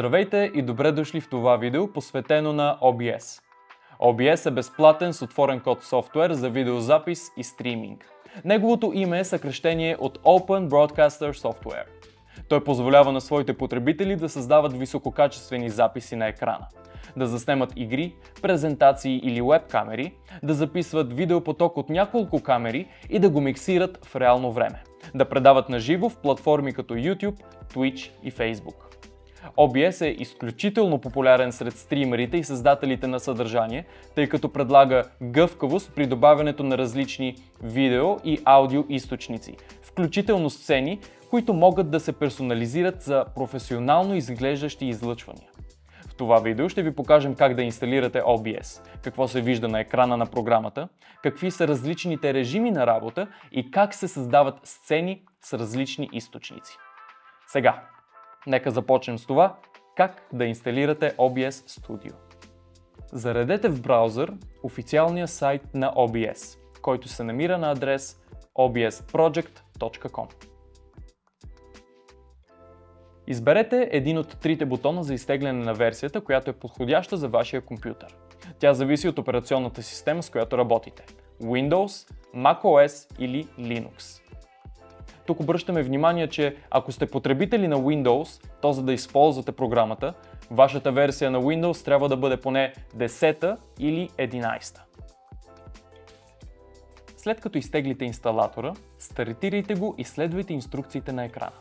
Здравейте и добре дошли в това видео, посветено на OBS. OBS е безплатен с отворен код софтуер за видеозапис и стриминг. Неговото име е съкръщение от Open Broadcaster Software. Той позволява на своите потребители да създават висококачествени записи на екрана, да заснемат игри, презентации или веб-камери, да записват видеопоток от няколко камери и да го миксират в реално време, да предават на живо в платформи като YouTube, Twitch и Facebook. OBS е изключително популярен сред стримерите и създателите на съдържание, тъй като предлага гъвкавост при добавянето на различни видео и аудио източници, включително сцени, които могат да се персонализират за професионално изглеждащи излъчвания. В това видео ще ви покажем как да инсталирате OBS, какво се вижда на екрана на програмата, какви са различните режими на работа и как се създават сцени с различни източници. Сега, нека започнем с това, как да инсталирате OBS Studio. Заредете в браузър официалния сайт на OBS, който се намира на адрес obsproject.com. Изберете един от трите бутона за изтегляне на версията, която е подходяща за вашия компютър. Тя зависи от операционната система, с която работите – Windows, macOS или Linux. Тук обръщаме внимание, че ако сте потребители на Windows, то за да използвате програмата, вашата версия на Windows трябва да бъде поне 10 или 11. След като изтеглите инсталатора, стартирайте го и следвайте инструкциите на екрана.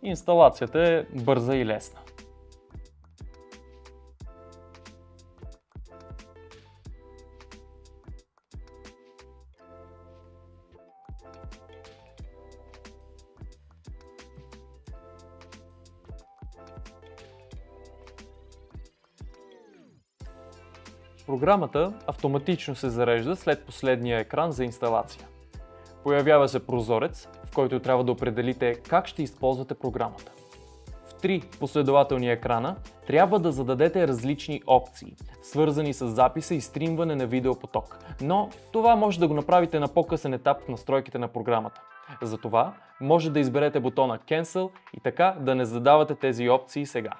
Инсталацията е бърза и лесна. Програмата автоматично се зарежда след последния екран за инсталация. Появява се прозорец, в който трябва да определите как ще използвате програмата. В 3 последователни екрана трябва да зададете различни опции, свързани с записа и стримване на видеопоток, но това може да го направите на по-късен етап в настройките на програмата. Затова може да изберете бутона Cancel и така да не задавате тези опции сега.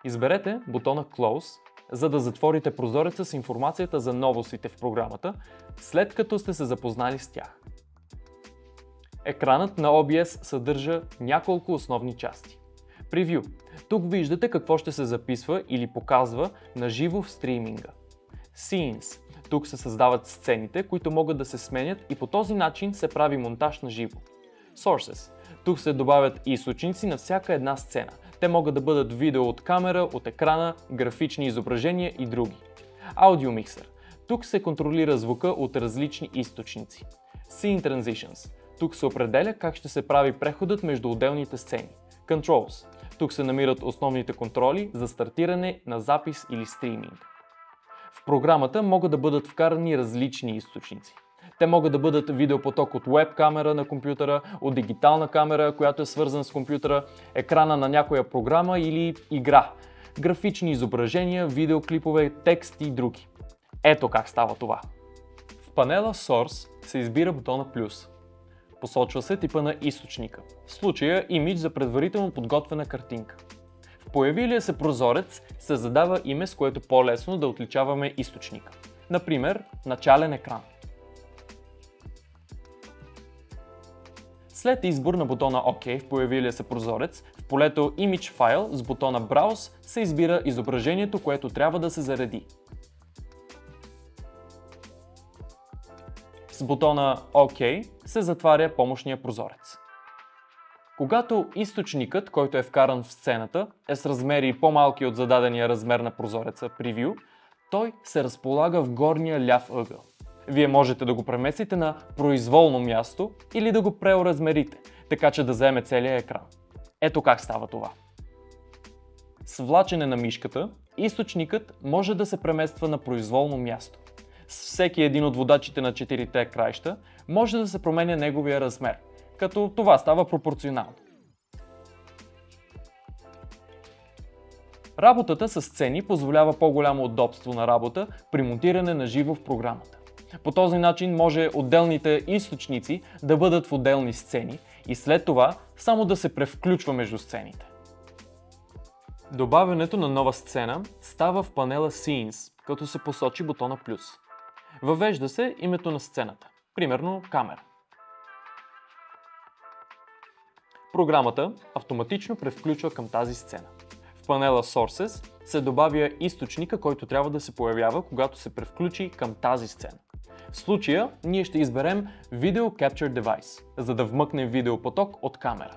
Изберете бутона Close, за да затворите прозореца с информацията за новостите в програмата, след като сте се запознали с тях. Екранът на OBS съдържа няколко основни части. Превю. Тук виждате какво ще се записва или показва на живо в стриминга. Scenes. Тук се създават сцените, които могат да се сменят и по този начин се прави монтаж на живо. Sources. Тук се добавят източници на всяка една сцена. Те могат да бъдат видео от камера, от екрана, графични изображения и други. Audio Mixer. Тук се контролира звука от различни източници. Scene Transitions. Тук се определя как ще се прави преходът между отделните сцени. Controls. Тук се намират основните контроли за стартиране на запис или стриминг. В програмата могат да бъдат вкарани различни източници. Те могат да бъдат видеопоток от веб камера на компютъра, от дигитална камера, която е свързана с компютъра, екрана на някоя програма или игра, графични изображения, видеоклипове, текст и други. Ето как става това. В панела Source се избира бутона плюс. Посочва се типа на източника, в случая имидж за предварително подготвена картинка. В появилия се прозорец се задава име, с което по-лесно да отличаваме източника. Например, начален екран. След избор на бутона OK в появилия се прозорец, в полето Image File с бутона Browse се избира изображението, което трябва да се зареди. С бутона OK се затваря помощния прозорец. Когато източникът, който е вкаран в сцената, е с размери по-малки от зададения размер на прозореца Preview, той се разполага в горния ляв ъгъл. Вие можете да го преместите на произволно място или да го преоразмерите, така че да заеме целия екран. Ето как става това. С влачене на мишката, източникът може да се премества на произволно място. С всеки един от водачите на 4-те краища може да се променя неговия размер, като това става пропорционално. Работата с сцени позволява по-голямо удобство на работа при монтиране на живо в програмата. По този начин може отделните източници да бъдат в отделни сцени и след това само да се превключва между сцените. Добавянето на нова сцена става в панела Scenes, като се посочи бутона плюс. Въвежда се името на сцената, примерно камера. Програмата автоматично превключва към тази сцена. В панела Sources се добавя източника, който трябва да се появява, когато се превключи към тази сцена. В случая ние ще изберем Video Capture Device, за да вмъкнем видеопоток от камера.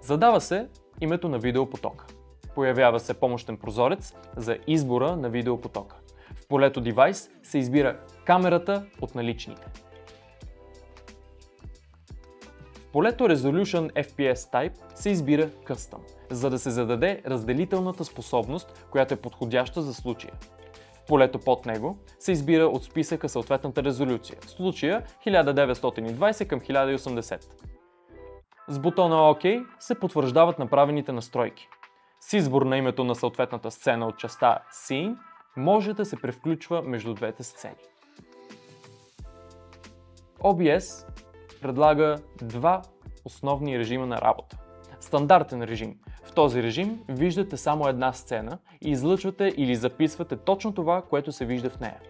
Задава се името на видеопотока. Появява се помощен прозорец за избора на видеопотока. В полето Device се избира камерата от наличните. В полето Resolution FPS Type се избира Custom, за да се зададе разделителната способност, която е подходяща за случая. В полето под него се избира от списъка съответната резолюция, в случая 1920 към 1080. С бутона OK се потвърждават направените настройки. С избор на името на съответната сцена от частта Scene може да се превключва между двете сцени. OBS предлага два основни режима на работа. Стандартен режим. В този режим виждате само една сцена и излъчвате или записвате точно това, което се вижда в нея.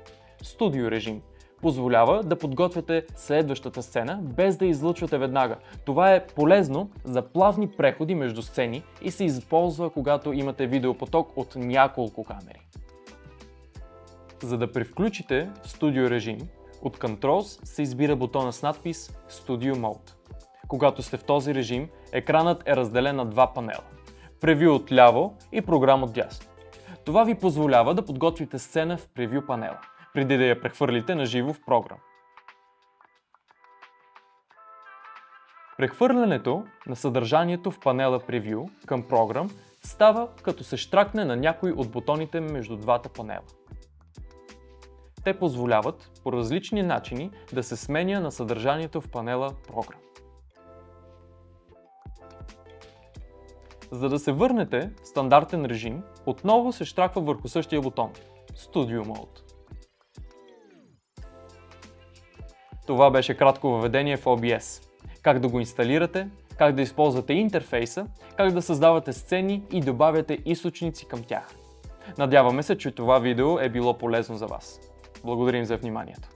Студио режим позволява да подготвяте следващата сцена без да излъчвате веднага. Това е полезно за плавни преходи между сцени и се използва, когато имате видеопоток от няколко камери. За да превключите в студио режим, от Controls се избира бутона с надпис Studio Mode. Когато сте в този режим, екранът е разделен на два панела. Превю от ляво и програм от дясно. Това ви позволява да подготвите сцена в превю панела, преди да я прехвърлите на живо в програм. Прехвърлянето на съдържанието в панела Preview към програм става като се щракне на някой от бутоните между двата панела. Те позволяват по различни начини да се сменя на съдържанието в панела програм. За да се върнете в стандартен режим, отново се щраква върху същия бутон Studio Mode. Това беше кратко въведение в OBS. Как да го инсталирате, как да използвате интерфейса, как да създавате сцени и добавяте източници към тях. Надяваме се, че това видео е било полезно за вас. Благодарим за вниманието.